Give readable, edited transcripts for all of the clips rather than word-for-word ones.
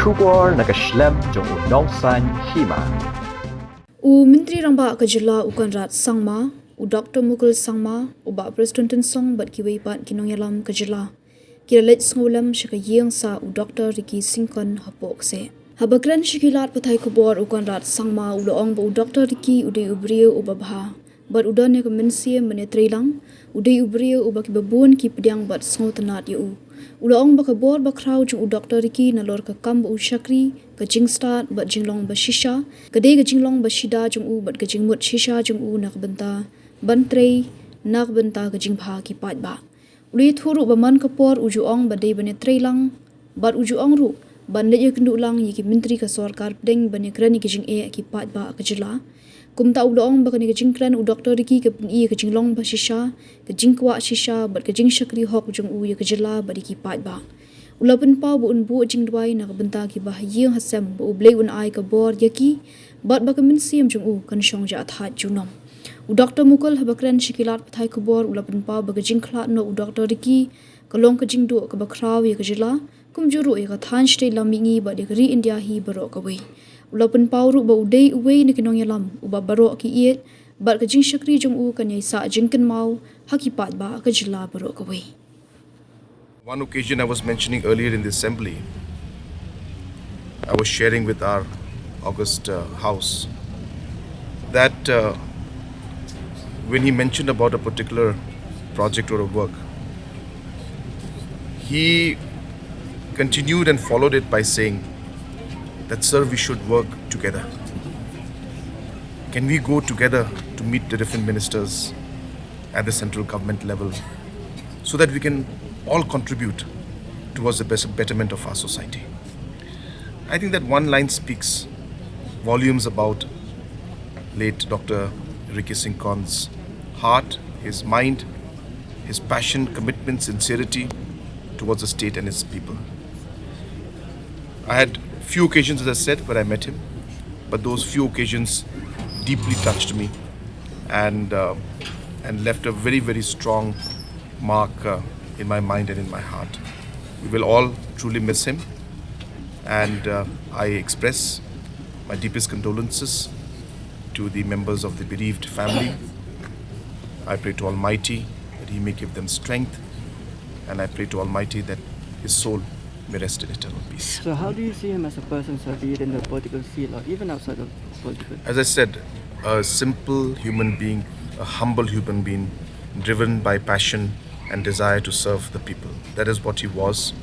Shubor nakaslem jong unongsan Hima. Menteri Ramba Kajila Conrad Sangma, Dr. Mukul Sangma, Uba President Song bat kiwei pat kinong yalam Kajila. Kira let Sngewtynnad shika yeng sa Dr.Ricky Singh hapok se. Habagran shikilat patai kubor Conrad Sangma uloong ba Dr.Ricky uday Briew ubabha. Bat udan ne kemensia menetrelang, uday Briew ubak babun ki pediang bat Sngewtynnad yu. Uloong ba kabor ba kraw jung Dr.Ricky nalor ka kam ba ushakri, ka jingstad bat jinglong ba shisha, kadai ka jinglong ba Shida jung bat ka jingmut shisha jung nak benta, bantrei nak benta ka jingpha ki pat ba. Uli thuru ba man kapor ujuong ba day benetrelang, bat ujuong ru, ban leje kendulang yiki menteri ka sorkar pedeng banekrani ka jing ki pat ba ka jila. Kumta uloong ba kani ka jingkran Dr.Ricky ka pun ka jinglong ba shisha, ka jingkwa shisha bat ka jing shakri hok jung ya ka jila ba ki pat ba. Ulapun pa bu unbu jing dwai na ka benta ki ba yeng hasem ba ublei un ai ka bor yaki, bat ba ka minsiam jung kan shong ja athat junom. Dr. Mukul habakran shikilat pathai kubor ulapun pa ba ka jingklat no Dr.Ricky kalong ka jingdu ka ba kraw ya ka jila, kumjuru ya ka than shtay lamingi ba de ri India hi Baroh ka wei. Ulapun pauru ba uday uway na kinong yalam uba Baroh ki iet bat ka jing shakri jung kan yay sa jingkan mau hakipat ba ka jila Baroh ka wei. One occasion I was mentioning earlier in the assembly, I was sharing with our August House that when he mentioned about a particular project or a work, he continued and followed it by saying that, sir, we should work together. Can we go together to meet the different ministers at the central government level so that we can all contribute towards the betterment of our society? I think that one line speaks volumes about late Dr. Ricky Singh's heart, his mind, his passion, commitment, sincerity towards the state and its people. I had few occasions, as I said, where I met him, but those few occasions deeply touched me and left a very, very strong mark in my mind and in my heart. We will all truly miss him, and I express my deepest condolences to the members of the bereaved family. I pray to Almighty that He may give them strength, and I pray to Almighty that His soul may rest in eternal peace. So how do you see him as a person, sir, be it in the political field or even outside of political? As I said, a simple human being, a humble human being, driven by passion and desire to serve the people. That is what he was,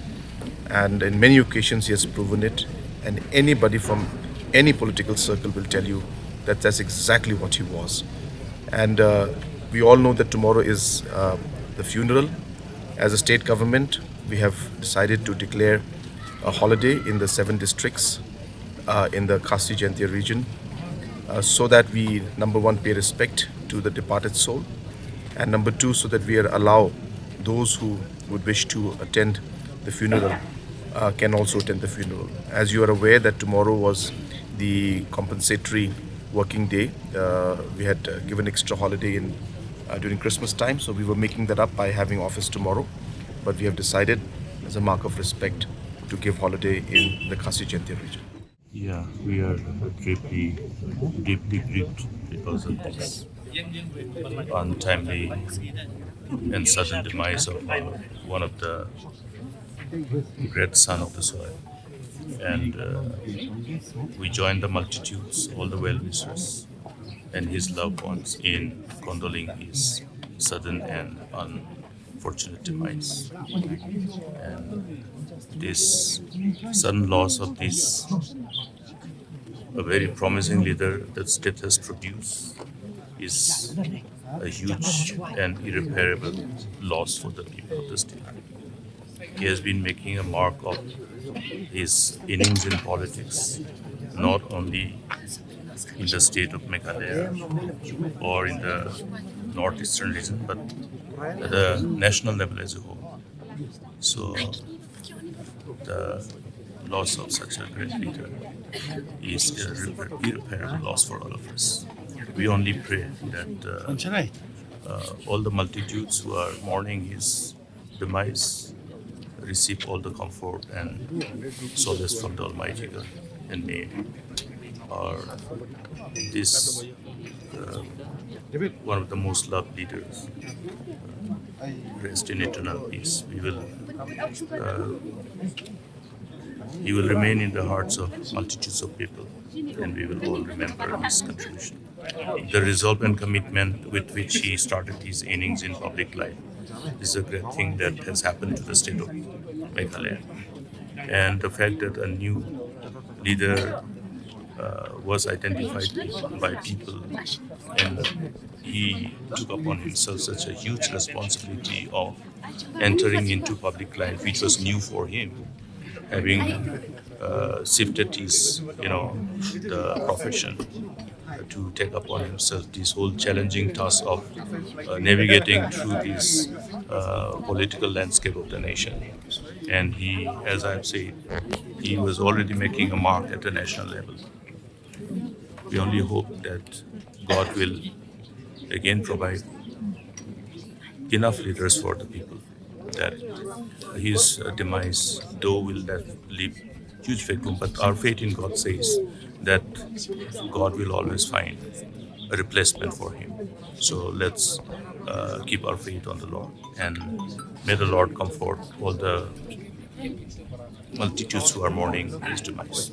and in many occasions he has proven it, and anybody from any political circle will tell you that that's exactly what he was. And we all know that tomorrow is the funeral. As a state government, we have decided to declare a holiday in the 7 districts in the Sngewtynnad region so that we, number one, pay respect to the departed soul, and number two, so that we allow those who would wish to attend the funeral can also attend the funeral. As you are aware that tomorrow was the compensatory working day. We had given extra holiday during Christmas time, so we were making that up by having office tomorrow. But we have decided, as a mark of respect, to give holiday in the Sngewtynnad region. Yeah, we are deeply grieved because of this untimely and sudden demise of one of the great son of the soil. And we join the multitudes, all the well-wishers and his loved ones in condoling his sudden and unfortunate demise. And this sudden loss of this a very promising leader that state has produced is a huge and irreparable loss for the people of the state. He has been making a mark of his innings in politics, not only in the state of Meghalaya or in the northeastern region, but at the national level as a whole. So the loss of such a great leader is an irreparable loss for all of us. We only pray that all the multitudes who are mourning his demise receive all the comfort and solace from the Almighty God. And may our this one of the most loved leaders rest in eternal peace. He will remain in the hearts of multitudes of people, and we will all remember his contribution. The resolve and commitment with which he started his innings in public life is a great thing that has happened to the state of Meghalaya. And the fact that a new leader was identified by people, and he took upon himself such a huge responsibility of entering into public life, which was new for him, having shifted his, the profession to take upon himself this whole challenging task of navigating through this political landscape of the nation. And he, as I've said, he was already making a mark at the national level. We only hope that God will again provide enough leaders for the people, that his demise, though, will leave huge vacuum, but our faith in God says that God will always find a replacement for him. So let's keep our faith on the Lord, and may the Lord comfort all the multitudes who are mourning his demise.